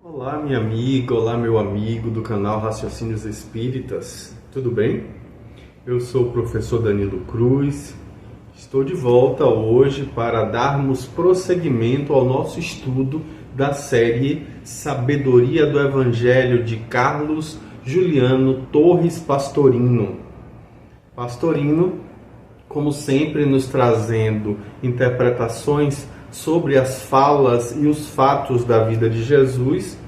Olá, minha amiga, olá, meu amigo do canal Raciocínios Espíritas, tudo bem? Eu sou o professor Danilo Cruz, estou de volta hoje para darmos prosseguimento ao nosso estudo da série Sabedoria do Evangelho de Carlos Juliano Torres Pastorino. Pastorino, como sempre, nos trazendo interpretações sobre as falas e os fatos da vida de Jesus,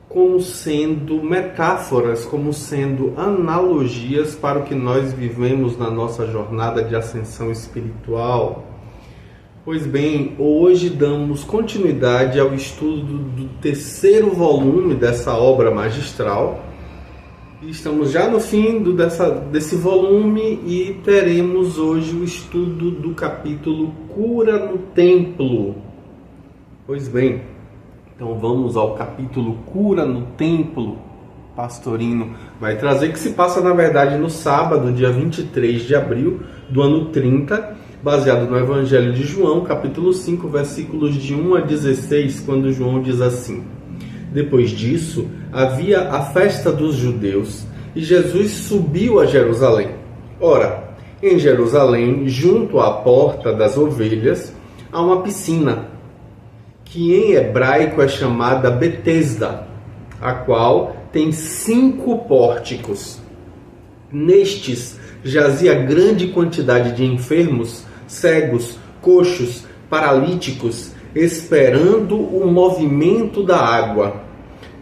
como sendo metáforas, como sendo analogias para o que nós vivemos na nossa jornada de ascensão espiritual. Pois bem, hoje damos continuidade ao estudo do terceiro volume dessa obra magistral. Estamos já no fim desse volume e teremos hoje o estudo do capítulo Cura no Templo. Pois bem, então vamos ao capítulo Cura no Templo. Pastorino vai trazer, que se passa na verdade no sábado, dia 23 de abril do ano 30, baseado no Evangelho de João, capítulo 5, versículos de 1 a 16, quando João diz assim: Depois disso, havia a festa dos judeus, e Jesus subiu a Jerusalém. Ora, em Jerusalém, junto à porta das ovelhas, há uma piscina, que em hebraico é chamada Betesda, a qual tem 5 pórticos. Nestes jazia grande quantidade de enfermos, cegos, coxos, paralíticos, esperando o movimento da água,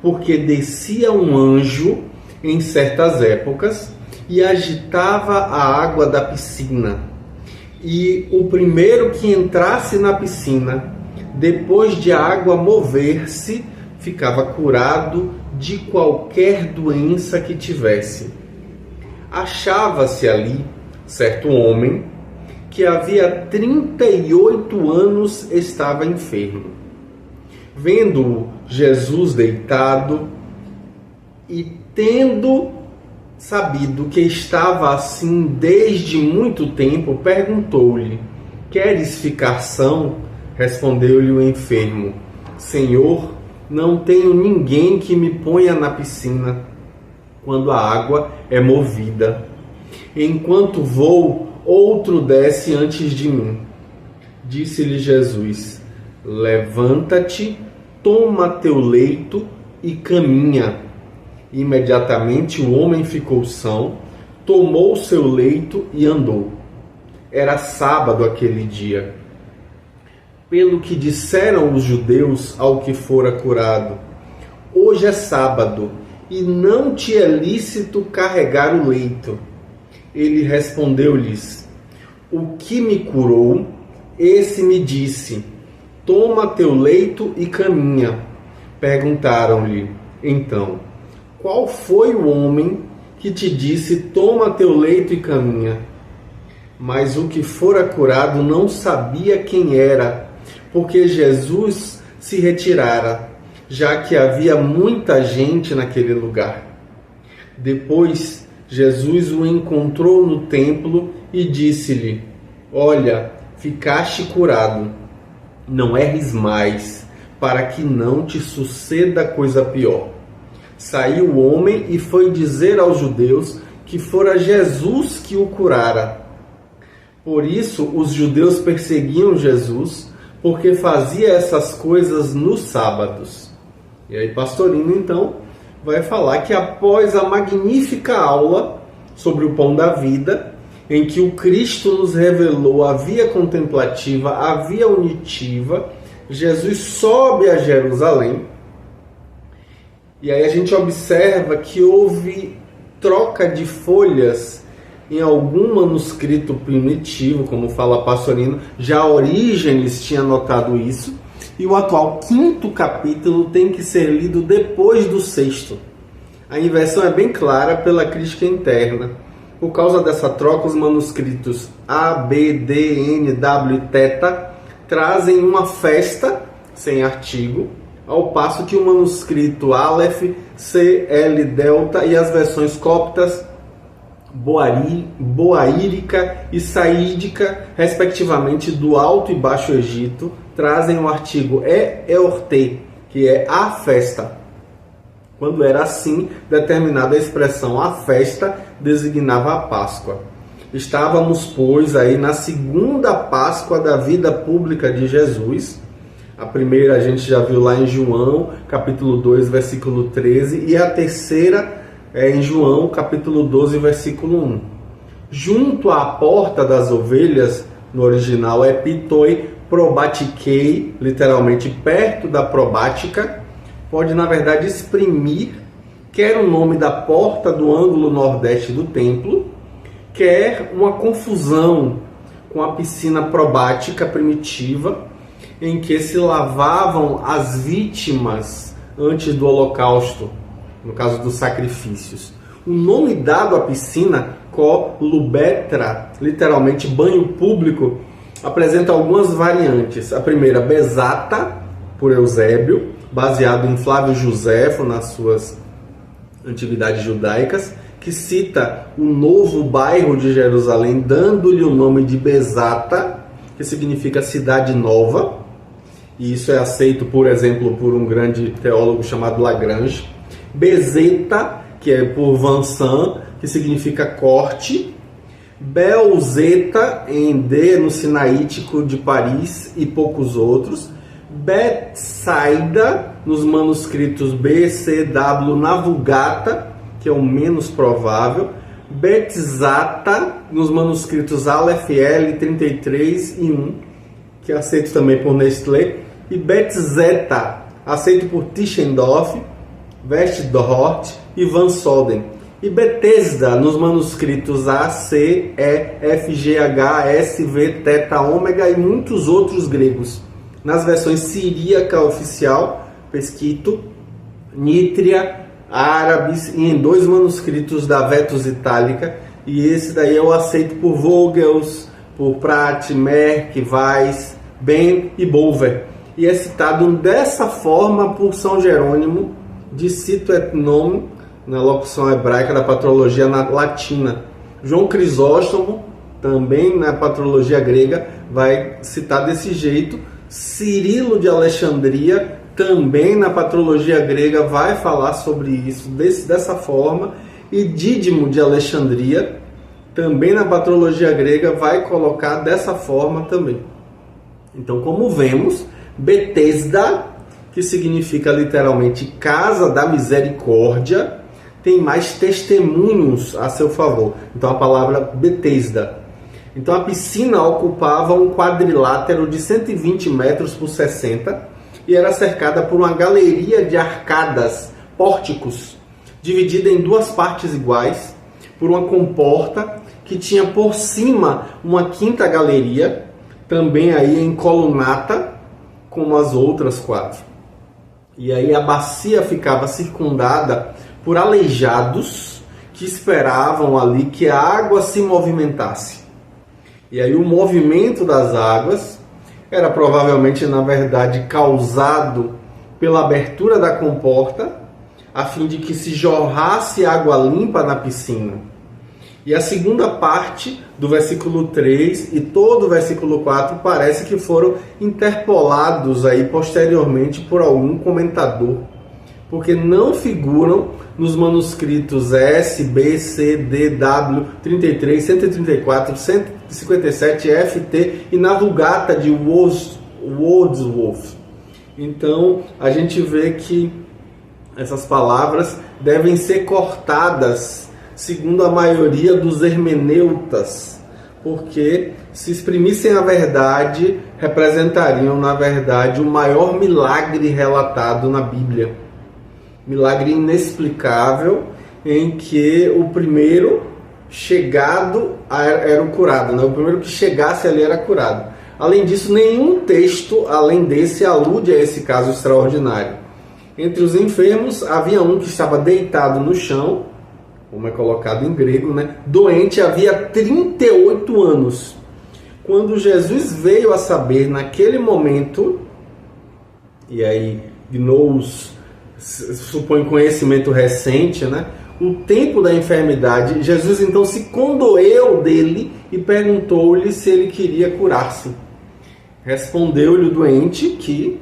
porque descia um anjo em certas épocas e agitava a água da piscina. E o primeiro que entrasse na piscina, depois de a água mover-se, ficava curado de qualquer doença que tivesse. Achava-se ali certo homem que havia 38 anos estava enfermo. Vendo Jesus deitado e tendo sabido que estava assim desde muito tempo, perguntou-lhe: Queres ficar são? Respondeu-lhe o enfermo: Senhor, não tenho ninguém que me ponha na piscina quando a água é movida. Enquanto vou, outro desce antes de mim. Disse-lhe Jesus: Levanta-te, toma teu leito e caminha. Imediatamente o homem ficou são, tomou seu leito e andou. Era sábado aquele dia. Pelo que disseram os judeus ao que fora curado: Hoje é sábado, e não te é lícito carregar o leito. Ele respondeu-lhes: O que me curou, esse me disse: Toma teu leito e caminha. Perguntaram-lhe, então: Qual foi o homem que te disse: Toma teu leito e caminha? Mas o que fora curado não sabia quem era, porque Jesus se retirara, já que havia muita gente naquele lugar. Depois, Jesus o encontrou no templo e disse-lhe: Olha, ficaste curado. Não erres mais, para que não te suceda coisa pior. Saiu o homem e foi dizer aos judeus que fora Jesus que o curara. Por isso, os judeus perseguiam Jesus, porque fazia essas coisas nos sábados. E aí, Pastorino, então, vai falar que após a magnífica aula sobre o pão da vida, em que o Cristo nos revelou a via contemplativa, a via unitiva, Jesus sobe a Jerusalém. E aí a gente observa que houve troca de folhas em algum manuscrito primitivo, como fala Pastorino. Já Orígenes tinha notado isso. E o atual 5º capítulo tem que ser lido depois do 6º. A inversão é bem clara pela crítica interna. Por causa dessa troca, os manuscritos A, B, D, N, W e Θ trazem uma festa sem artigo, ao passo que o manuscrito Aleph, C, L, Delta e as versões coptas boaírica e saídica, respectivamente do Alto e Baixo Egito, trazem o artigo E, Eorte, que é a festa. Quando era assim, determinada a expressão a festa designava a Páscoa. Estávamos, pois, aí na segunda Páscoa da vida pública de Jesus. A primeira a gente já viu lá em João, capítulo 2, versículo 13, e a terceira é em João, capítulo 12, versículo 1. Junto à porta das ovelhas, no original é pitoi probatikei, literalmente perto da probática, pode na verdade exprimir quer o nome da porta do ângulo nordeste do templo, quer uma confusão com a piscina probática primitiva, em que se lavavam as vítimas antes do holocausto, no caso dos sacrifícios. O nome dado à piscina, Kolubetra, literalmente banho público, apresenta algumas variantes. A primeira, Bezata, por Eusébio, baseado em Flávio Joséfo nas suas antiguidades judaicas, que cita o novo bairro de Jerusalém, dando-lhe o nome de Bezata, que significa cidade nova. E isso é aceito, por exemplo, por um grande teólogo chamado Lagrange. Bezeta, que é por Vincent, que significa corte. Belzeta, em D, no Sinaítico de Paris, e poucos outros. Betsaida, nos manuscritos B, C, W, na Vulgata, que é o menos provável. Betzata, nos manuscritos Aleph, L, 33 e 1, que é aceito também por Nestlé. E Betzeta, aceito por Tischendorf, Westdort e Van Soden. E Betesda, nos manuscritos A, C, E, F, G, H, S, V, Teta, Ômega e muitos outros gregos. Nas versões siríaca oficial, Pesquito, Nítria, Árabes e em 2 manuscritos da Vetus Itálica. E esse daí eu aceito por Vogels, por Pratt, Merck, Weiss, Ben e Bulwer. E é citado dessa forma por São Jerônimo, Dicito et Nome, na locução hebraica da patrologia latina. João Crisóstomo, também na patrologia grega, vai citar desse jeito. Cirilo de Alexandria, também na patrologia grega, vai falar sobre isso dessa forma. E Dídimo de Alexandria, também na patrologia grega, vai colocar dessa forma também. Então, como vemos, Betesda, que significa literalmente casa da misericórdia, tem mais testemunhos a seu favor. Então a palavra Betesda. Então a piscina ocupava um quadrilátero de 120 metros por 60 e era cercada por uma galeria de arcadas, pórticos, dividida em 2 partes iguais por uma comporta que tinha por cima uma quinta galeria, também aí em colunata, como as outras 4. E aí a bacia ficava circundada por aleijados que esperavam ali que a água se movimentasse. E aí o movimento das águas era provavelmente, na verdade, causado pela abertura da comporta, a fim de que se jorrasse água limpa na piscina. E a segunda parte do versículo 3 e todo o versículo 4 parece que foram interpolados aí posteriormente por algum comentador, porque não figuram nos manuscritos S, B, C, D, W, 33, 134, 157, F, T e na Vulgata de Wordsworth. Então a gente vê que essas palavras devem ser cortadas segundo a maioria dos hermeneutas, porque se exprimissem a verdade, representariam, na verdade, o maior milagre relatado na Bíblia. Milagre inexplicável, em que o primeiro chegado era o curado, né? O primeiro que chegasse ali era curado. Além disso, nenhum texto, além desse, alude a esse caso extraordinário. Entre os enfermos, havia um que estava deitado no chão, como é colocado em grego, né? Doente havia 38 anos. Quando Jesus veio a saber naquele momento, e aí Gnous supõe conhecimento recente, né? O tempo da enfermidade, Jesus então se condoeu dele e perguntou-lhe se ele queria curar-se. Respondeu-lhe o doente que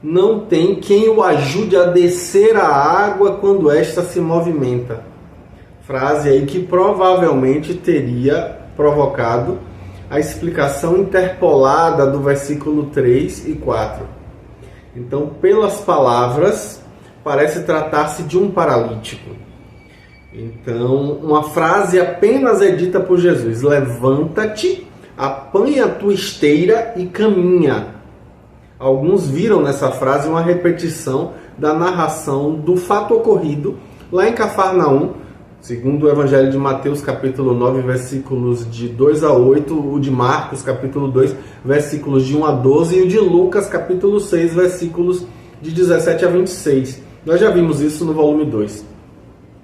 não tem quem o ajude a descer a água quando esta se movimenta. Frase aí que provavelmente teria provocado a explicação interpolada do versículo 3 e 4. Então, pelas palavras, parece tratar-se de um paralítico. Então, uma frase apenas é dita por Jesus: levanta-te, apanha a tua esteira e caminha. Alguns viram nessa frase uma repetição da narração do fato ocorrido lá em Cafarnaum, segundo o Evangelho de Mateus, capítulo 9, versículos de 2 a 8, o de Marcos, capítulo 2, versículos de 1 a 12, e o de Lucas, capítulo 6, versículos de 17 a 26. Nós já vimos isso no volume 2.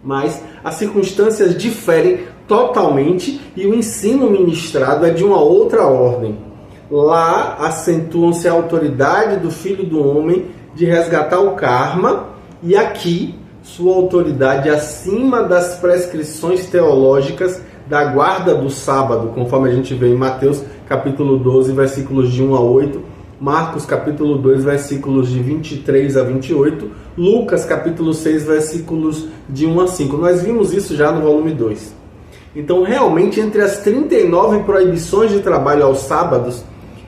Mas as circunstâncias diferem totalmente e o ensino ministrado é de uma outra ordem. Lá acentuam-se a autoridade do Filho do Homem de resgatar o karma, e aqui sua autoridade acima das prescrições teológicas da guarda do sábado, conforme a gente vê em Mateus capítulo 12, versículos de 1 a 8, Marcos capítulo 2, versículos de 23 a 28, Lucas capítulo 6, versículos de 1 a 5. Nós vimos isso já no volume 2. Então, realmente, entre as 39 proibições de trabalho aos sábados,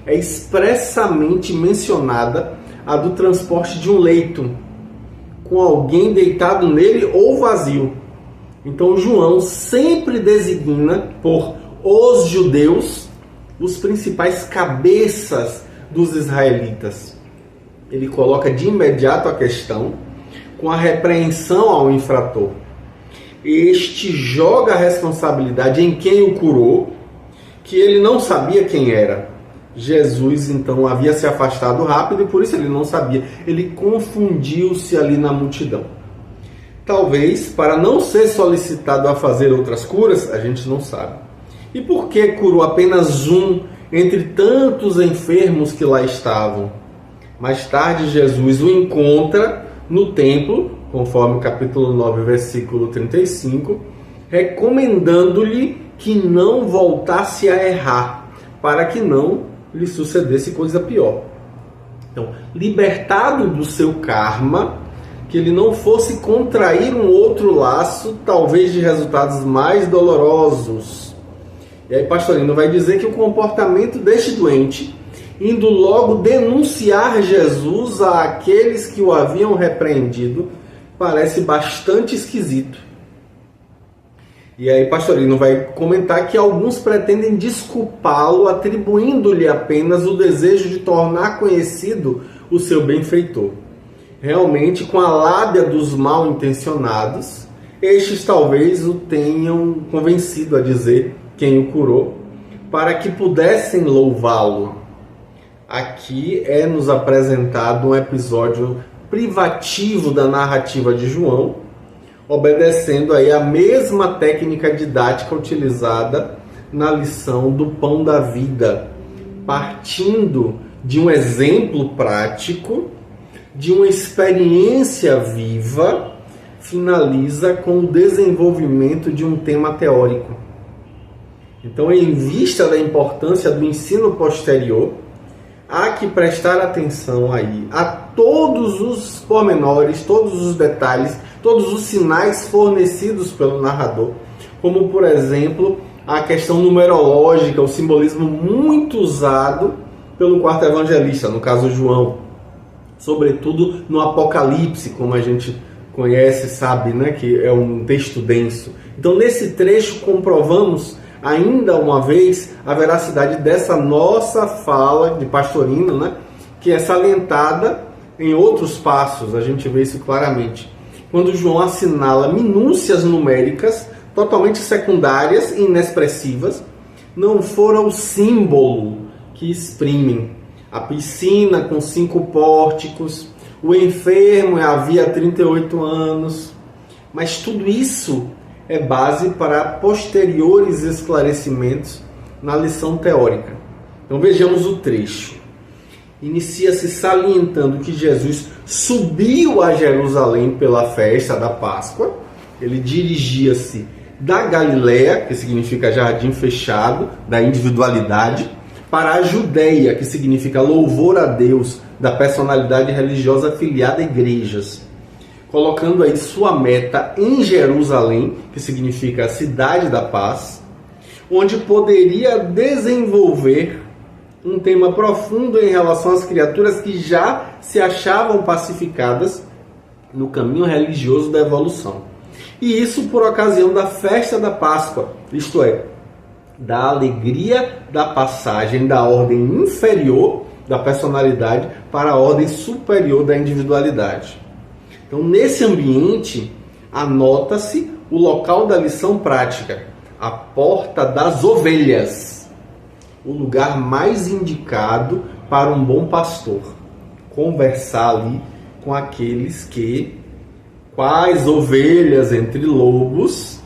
é expressamente mencionada a do transporte de um leito, com alguém deitado nele ou vazio. Então João sempre designa por os judeus os principais cabeças dos israelitas. Ele coloca de imediato a questão com a repreensão ao infrator. Este joga a responsabilidade em quem o curou, que ele não sabia quem era. Jesus, então, havia se afastado rápido e por isso ele não sabia. Ele confundiu-se ali na multidão. Talvez para não ser solicitado a fazer outras curas, a gente não sabe. E por que curou apenas um entre tantos enfermos que lá estavam? Mais tarde, Jesus o encontra no templo, conforme o capítulo 9, versículo 35, recomendando-lhe que não voltasse a errar, para que não lhe sucedesse coisa pior. Então, libertado do seu karma, que ele não fosse contrair um outro laço, talvez de resultados mais dolorosos. E aí Pastorino vai dizer que o comportamento deste doente, indo logo denunciar Jesus àqueles que o haviam repreendido, parece bastante esquisito. E aí Pastorino vai comentar que alguns pretendem desculpá-lo, atribuindo-lhe apenas o desejo de tornar conhecido o seu benfeitor. Realmente, com a lábia dos mal intencionados, estes talvez o tenham convencido a dizer quem o curou, para que pudessem louvá-lo. Aqui é nos apresentado um episódio privativo da narrativa de João, obedecendo aí a mesma técnica didática utilizada na lição do pão da vida, partindo de um exemplo prático, de uma experiência viva, finaliza com o desenvolvimento de um tema teórico. Então, em vista da importância do ensino posterior, há que prestar atenção aí a todos os pormenores, todos os detalhes, todos os sinais fornecidos pelo narrador, como, por exemplo, a questão numerológica, o simbolismo muito usado pelo quarto evangelista, no caso João, sobretudo no Apocalipse, como a gente conhece, sabe, né, que é um texto denso. Então, nesse trecho, comprovamos ainda uma vez a veracidade dessa nossa fala de Pastorino, né, que é salientada em outros passos, a gente vê isso claramente. Quando João assinala minúcias numéricas totalmente secundárias e inexpressivas, não fora o símbolo que exprimem. A piscina com 5 pórticos, o enfermo havia 38 anos, mas tudo isso é base para posteriores esclarecimentos na lição teórica. Então vejamos o trecho. Inicia-se salientando que Jesus subiu a Jerusalém pela festa da Páscoa. Ele dirigia-se da Galileia, que significa jardim fechado, da individualidade, para a Judéia, que significa louvor a Deus, da personalidade religiosa afiliada a igrejas, colocando aí sua meta em Jerusalém, que significa a cidade da paz, onde poderia desenvolver um tema profundo em relação às criaturas que já se achavam pacificadas no caminho religioso da evolução. E isso por ocasião da festa da Páscoa, isto é, da alegria da passagem da ordem inferior da personalidade para a ordem superior da individualidade. Então, nesse ambiente, anota-se o local da lição prática, a porta das ovelhas, o lugar mais indicado para um bom pastor. Conversar ali com aqueles que, quais ovelhas entre lobos,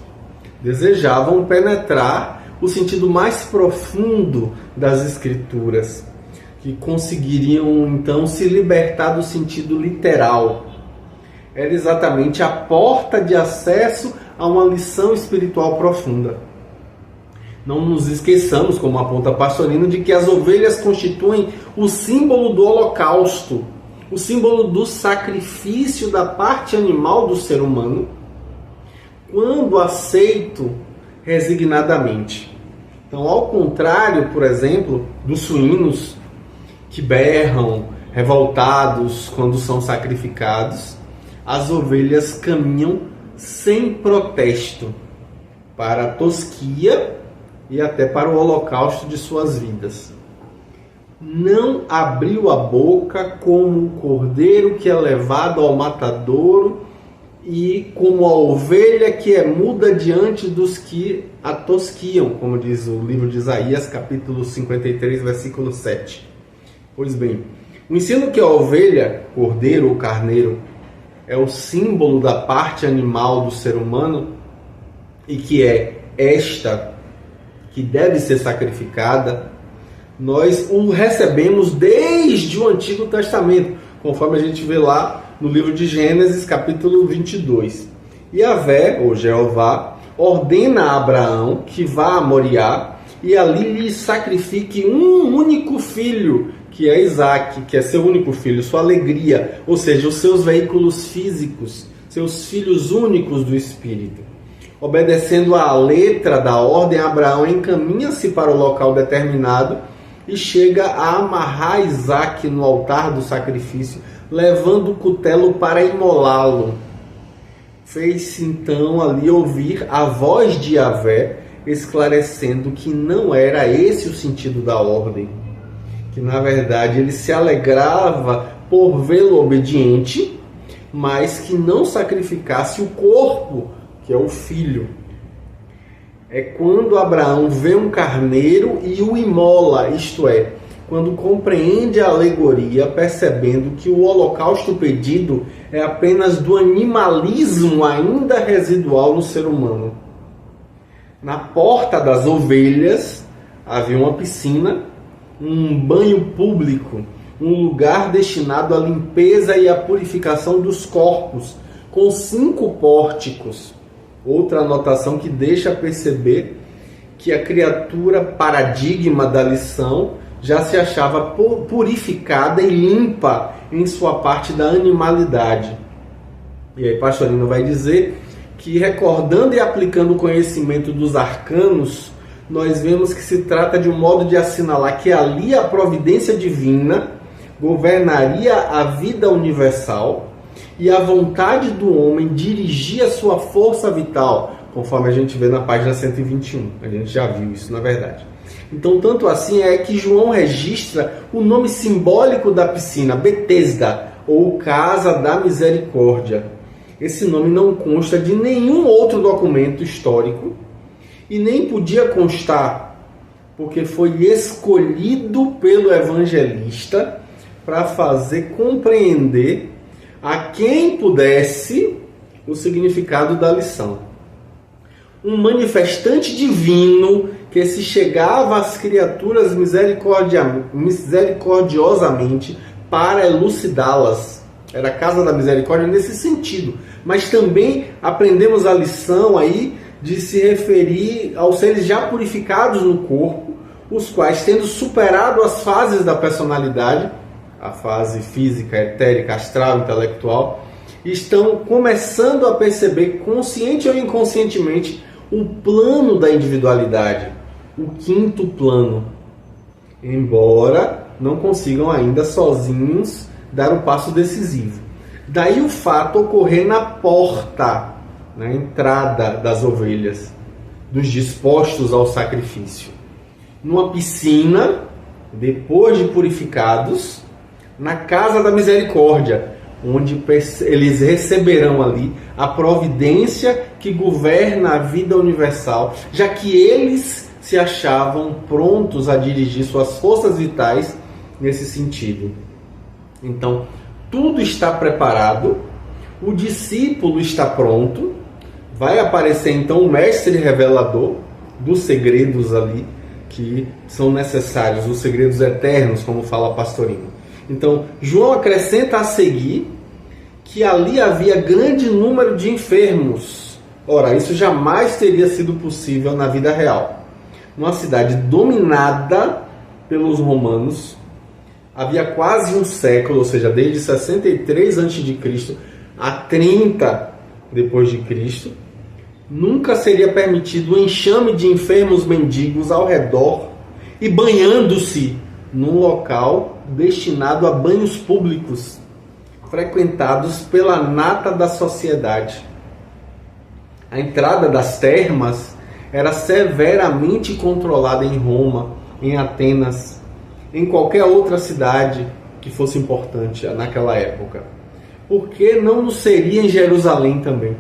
desejavam penetrar o sentido mais profundo das Escrituras, que conseguiriam então se libertar do sentido literal. Era exatamente a porta de acesso a uma lição espiritual profunda. Não nos esqueçamos, como aponta Pastorino, de que as ovelhas constituem o símbolo do holocausto, o símbolo do sacrifício da parte animal do ser humano, quando aceito resignadamente. Então, ao contrário, por exemplo, dos suínos que berram, revoltados quando são sacrificados, as ovelhas caminham sem protesto para a tosquia e até para o holocausto de suas vidas. Não abriu a boca como o cordeiro que é levado ao matadouro e como a ovelha que é muda diante dos que a tosquiam, como diz o livro de Isaías, capítulo 53, versículo 7. Pois bem, o ensino que a ovelha, cordeiro ou carneiro, é o símbolo da parte animal do ser humano e que é esta que deve ser sacrificada, nós o recebemos desde o Antigo Testamento, conforme a gente vê lá no livro de Gênesis, capítulo 22. E Yahvé, ou Jeová, ordena a Abraão que vá a Moriá e ali lhe sacrifique um único filho, que é Isaque, que é seu único filho, sua alegria, ou seja, os seus veículos físicos, seus filhos únicos do Espírito. Obedecendo à letra da ordem, Abraão encaminha-se para o local determinado e chega a amarrar Isaque no altar do sacrifício, levando o cutelo para imolá-lo. Fez-se então ali ouvir a voz de Yahvé, esclarecendo que não era esse o sentido da ordem, que na verdade ele se alegrava por vê-lo obediente, mas que não sacrificasse o corpo, que é o filho. É quando Abraão vê um carneiro e o imola, isto é, quando compreende a alegoria, percebendo que o holocausto pedido é apenas do animalismo ainda residual no ser humano. Na porta das ovelhas havia uma piscina, um banho público, um lugar destinado à limpeza e à purificação dos corpos, com 5 pórticos. Outra anotação que deixa perceber que a criatura paradigma da lição já se achava purificada e limpa em sua parte da animalidade. E aí Pastorino vai dizer que, recordando e aplicando o conhecimento dos arcanos, nós vemos que se trata de um modo de assinalar que ali a providência divina governaria a vida universal e a vontade do homem dirigia sua força vital, conforme a gente vê na página 121. A gente já viu isso, na verdade. Então, tanto assim é que João registra o nome simbólico da piscina, Betesda, ou Casa da Misericórdia. Esse nome não consta de nenhum outro documento histórico e nem podia constar, porque foi escolhido pelo evangelista para fazer compreender a quem pudesse o significado da lição. Um manifestante divino que se chegava às criaturas misericordiosamente para elucidá-las. Era a Casa da Misericórdia nesse sentido. Mas também aprendemos a lição aí de se referir aos seres já purificados no corpo, os quais, tendo superado as fases da personalidade, a fase física, etérica, astral, intelectual, estão começando a perceber, consciente ou inconscientemente, o plano da individualidade, o quinto plano, embora não consigam ainda sozinhos dar o passo decisivo. Daí o fato ocorrer na porta, na entrada das ovelhas, dos dispostos ao sacrifício. Numa piscina, depois de purificados, na casa da misericórdia, onde eles receberão ali a providência que governa a vida universal, já que eles se achavam prontos a dirigir suas forças vitais nesse sentido. Então, tudo está preparado, o discípulo está pronto, vai aparecer então o mestre revelador dos segredos ali que são necessários, os segredos eternos, como fala Pastorino. Então, João acrescenta a seguir que ali havia grande número de enfermos. Ora, isso jamais teria sido possível na vida real. Numa cidade dominada pelos romanos, havia quase um século, ou seja, desde 63 a.C. a 30 depois de Cristo, nunca seria permitido o enxame de enfermos mendigos ao redor e banhando-se num local destinado a banhos públicos, frequentados pela nata da sociedade. A entrada das termas era severamente controlada em Roma, em Atenas, em qualquer outra cidade que fosse importante naquela época. Por que não seria em Jerusalém também?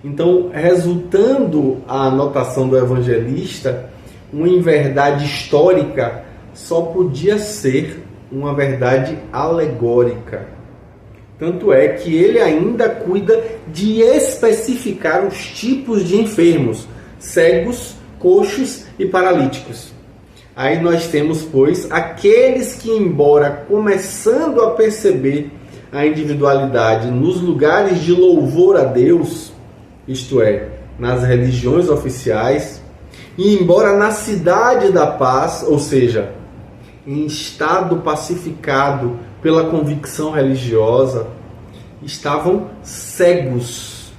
Então, resultando a anotação do evangelista, uma inverdade histórica só podia ser uma verdade alegórica. Tanto é que ele ainda cuida de especificar os tipos de enfermos, cegos, coxos e paralíticos. Aí nós temos, pois, aqueles que, embora começando a perceber a individualidade nos lugares de louvor a Deus, isto é, nas religiões oficiais, e embora na cidade da paz, ou seja, em estado pacificado pela convicção religiosa, estavam cegos,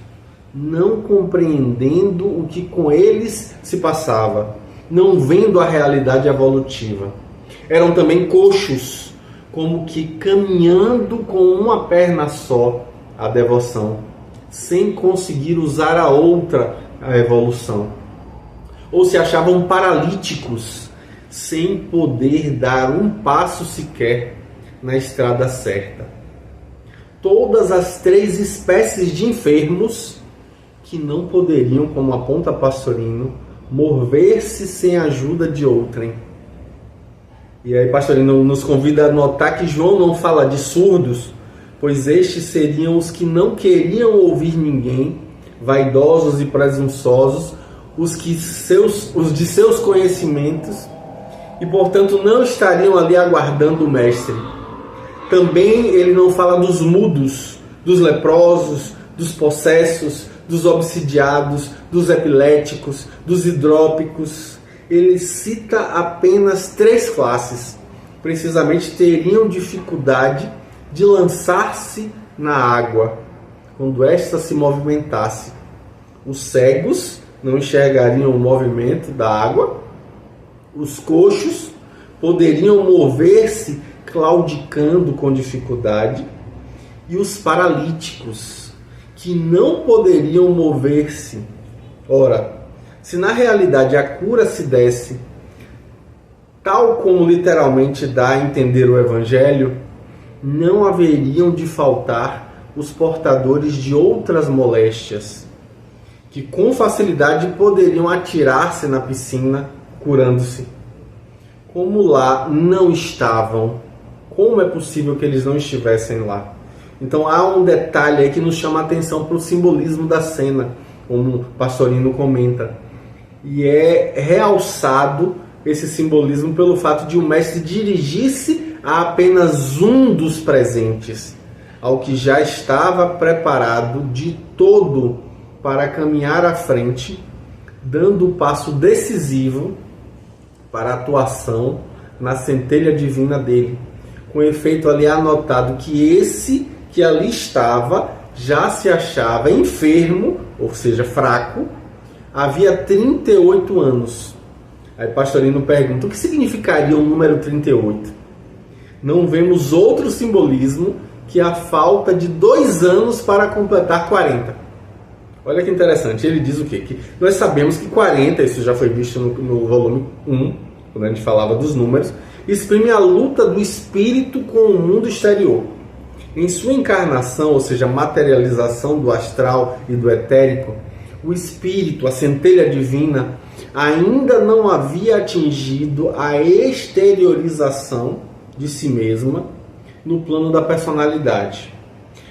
não compreendendo o que com eles se passava, não vendo a realidade evolutiva. Eram também coxos, como que caminhando com uma perna só a devoção, sem conseguir usar a outra, a evolução. Ou se achavam paralíticos, sem poder dar um passo sequer na estrada certa. Todas as três espécies de enfermos que não poderiam, como aponta Pastorino, mover-se sem a ajuda de outrem. E aí Pastorino nos convida a notar que João não fala de surdos, pois estes seriam os que não queriam ouvir ninguém, vaidosos e presunçosos, os de seus conhecimentos, e portanto não estariam ali aguardando o mestre. Também ele não fala dos mudos, dos leprosos, dos possessos, dos obsidiados, dos epiléticos, dos hidrópicos. Ele cita apenas três classes. Precisamente teriam dificuldade de lançar-se na água quando esta se movimentasse. Os cegos não enxergariam o movimento da água. Os coxos poderiam mover-se claudicando com dificuldade. E os paralíticos, que não poderiam mover-se. Ora, se na realidade a cura se desse tal como literalmente dá a entender o Evangelho, não haveriam de faltar os portadores de outras moléstias, que com facilidade poderiam atirar-se na piscina curando-se. Como lá não estavam, como é possível que eles não estivessem lá? Então há um detalhe aí que nos chama a atenção para o simbolismo da cena, como Pastorino comenta. E é realçado esse simbolismo pelo fato de o mestre dirigir-se a apenas um dos presentes, ao que já estava preparado de todo para caminhar à frente, dando o passo decisivo para a atuação na centelha divina dele. Com efeito, ali é anotado que esse que ali estava já se achava enfermo, ou seja, fraco, havia 38 anos. Aí Pastorino pergunta, o que significaria o número 38? Não vemos outro simbolismo que a falta de 2 anos para completar 40. Olha que interessante, ele diz o quê? Que nós sabemos que 40, isso já foi visto no volume 1, quando a gente falava dos números, exprime a luta do espírito com o mundo exterior. Em sua encarnação, ou seja, materialização do astral e do etérico, o espírito, a centelha divina, ainda não havia atingido a exteriorização de si mesma no plano da personalidade.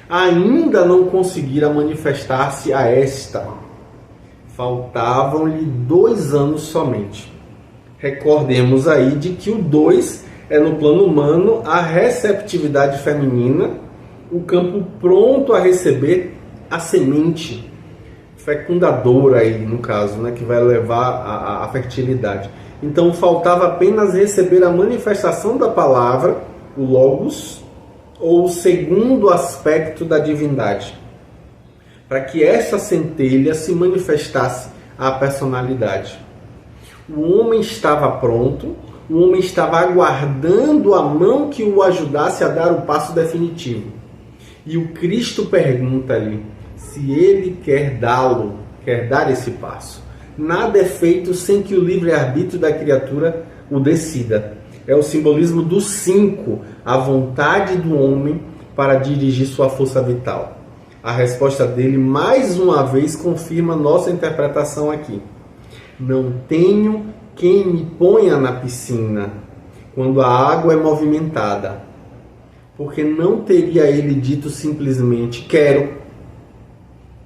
Ainda não conseguira manifestar-se a esta. Faltavam-lhe 2 anos somente. Recordemos aí de que o 2 é no plano humano a receptividade feminina, o campo pronto a receber a semente fecundadora aí, no caso, né, que vai levar à fertilidade. Então faltava apenas receber a manifestação da palavra, o Logos, ou o segundo aspecto da divindade, para que essa centelha se manifestasse à personalidade. O homem estava pronto, o homem estava aguardando a mão que o ajudasse a dar o passo definitivo. E o Cristo pergunta-lhe se ele quer dá-lo, quer dar esse passo. Nada é feito sem que o livre-arbítrio da criatura o decida. É o simbolismo do 5, a vontade do homem para dirigir sua força vital. A resposta dele, mais uma vez, confirma nossa interpretação aqui. Não tenho quem me ponha na piscina quando a água é movimentada, porque não teria ele dito simplesmente quero.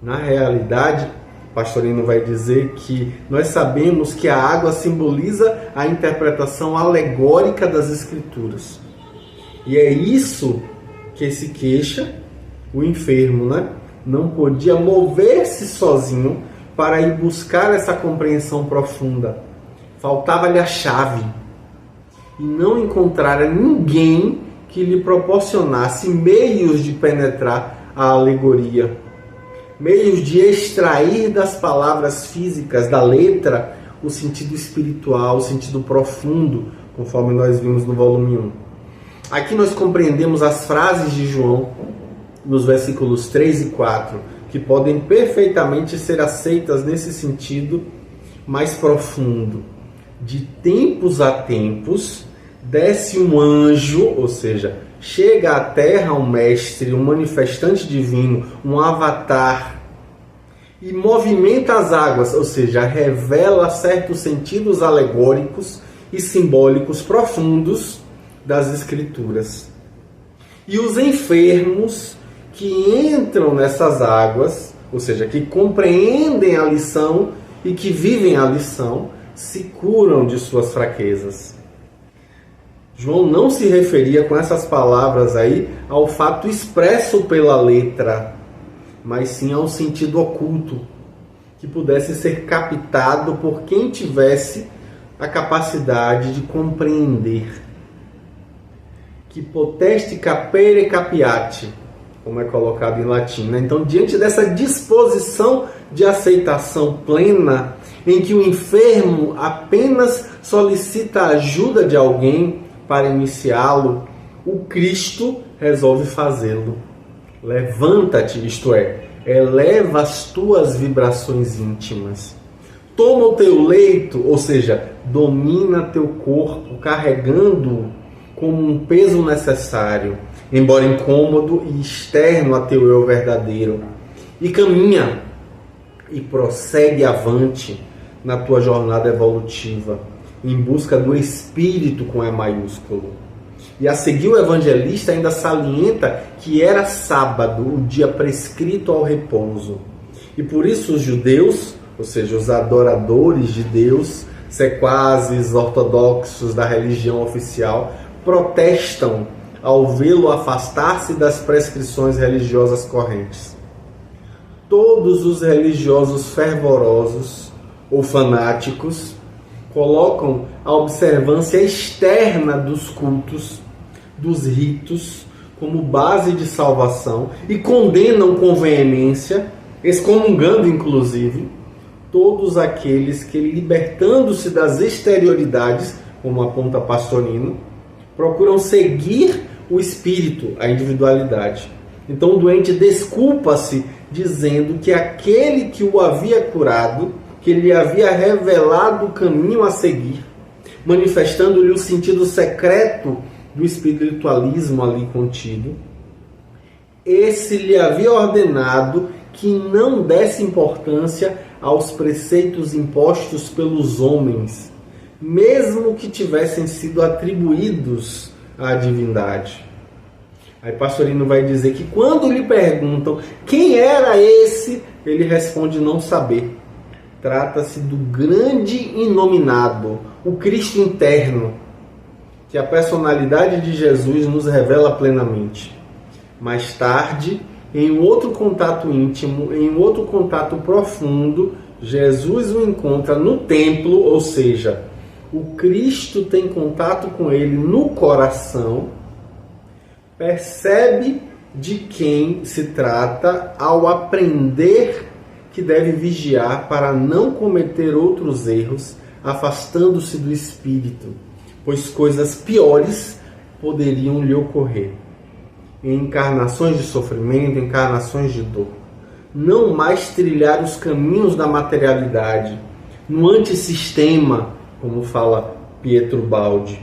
Na realidade, Pastorino vai dizer que nós sabemos que a água simboliza a interpretação alegórica das Escrituras. E é isso que se queixa o enfermo, né? Não podia mover-se sozinho para ir buscar essa compreensão profunda. Faltava-lhe a chave. E não encontrara ninguém que lhe proporcionasse meios de penetrar a alegoria, meios de extrair das palavras físicas, da letra, o sentido espiritual, o sentido profundo, conforme nós vimos no volume 1. Aqui nós compreendemos as frases de João, nos versículos 3 e 4, que podem perfeitamente ser aceitas nesse sentido mais profundo. De tempos a tempos, desce um anjo, ou seja, chega à Terra um mestre, um manifestante divino, um avatar, e movimenta as águas, ou seja, revela certos sentidos alegóricos e simbólicos profundos das Escrituras. E os enfermos que entram nessas águas, ou seja, que compreendem a lição e que vivem a lição, se curam de suas fraquezas. João não se referia com essas palavras aí ao fato expresso pela letra, mas sim ao sentido oculto, que pudesse ser captado por quem tivesse a capacidade de compreender. Que potesti capere capiati, como é colocado em latim, né? Então, diante dessa disposição de aceitação plena, em que o enfermo apenas solicita a ajuda de alguém para iniciá-lo, o Cristo resolve fazê-lo. Levanta-te, isto é, eleva as tuas vibrações íntimas. Toma o teu leito, ou seja, domina teu corpo, carregando-o como um peso necessário, embora incômodo e externo a teu eu verdadeiro. E caminha e prossegue avante na tua jornada evolutiva, em busca do Espírito com E maiúsculo. E a seguir o evangelista ainda salienta que era sábado, o dia prescrito ao repouso. E por isso os judeus, ou seja, os adoradores de Deus, sequazes ortodoxos da religião oficial, protestam ao vê-lo afastar-se das prescrições religiosas correntes. Todos os religiosos fervorosos ou fanáticos colocam a observância externa dos cultos, dos ritos, como base de salvação e condenam com veemência, excomungando inclusive, todos aqueles que, libertando-se das exterioridades, como aponta Pastorino, procuram seguir o espírito, a individualidade. Então o doente desculpa-se dizendo que aquele que o havia curado, que lhe havia revelado o caminho a seguir, manifestando-lhe o sentido secreto do espiritualismo ali contido, esse lhe havia ordenado que não desse importância aos preceitos impostos pelos homens, mesmo que tivessem sido atribuídos à divindade. Aí Pastorino vai dizer que quando lhe perguntam quem era esse, ele responde não saber. Trata-se do grande inominado, o Cristo interno, que a personalidade de Jesus nos revela plenamente. Mais tarde, em um outro contato íntimo, em um outro contato profundo, Jesus o encontra no templo, ou seja, o Cristo tem contato com ele no coração, percebe de quem se trata ao aprender que deve vigiar para não cometer outros erros, afastando-se do espírito, pois coisas piores poderiam lhe ocorrer. Em encarnações de sofrimento, encarnações de dor. Não mais trilhar os caminhos da materialidade, no antissistema, como fala Pietro Baldi,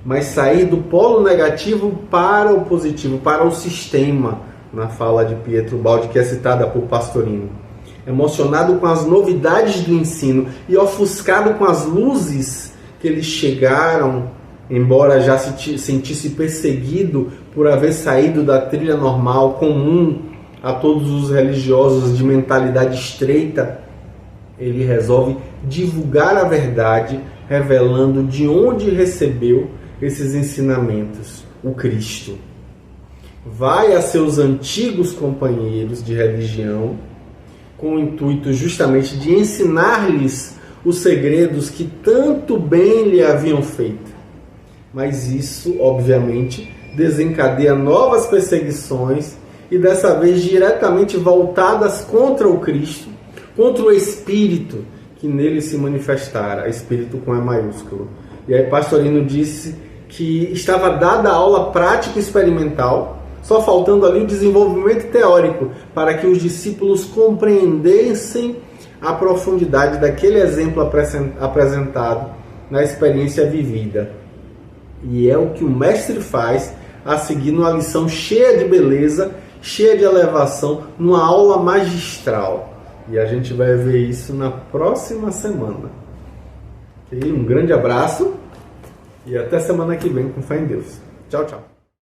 mas sair do polo negativo para o positivo, para o sistema, na fala de Pietro Baldi, que é citada por Pastorino. Emocionado com as novidades do ensino e ofuscado com as luzes que lhes chegaram, embora já se sentisse perseguido por haver saído da trilha normal, comum a todos os religiosos de mentalidade estreita, ele resolve divulgar a verdade, revelando de onde recebeu esses ensinamentos, o Cristo. Vai a seus antigos companheiros de religião, com o intuito justamente de ensinar-lhes os segredos que tanto bem lhe haviam feito. Mas isso, obviamente, desencadeia novas perseguições e dessa vez diretamente voltadas contra o Cristo, contra o Espírito que nele se manifestara, Espírito com E maiúsculo. E aí Pastorino disse que estava dada a aula prática e experimental, só faltando ali o desenvolvimento teórico, para que os discípulos compreendessem a profundidade daquele exemplo apresentado na experiência vivida. E é o que o mestre faz a seguir numa lição cheia de beleza, cheia de elevação, numa aula magistral. E a gente vai ver isso na próxima semana. Okay? Um grande abraço e até semana que vem com fé em Deus. Tchau, tchau.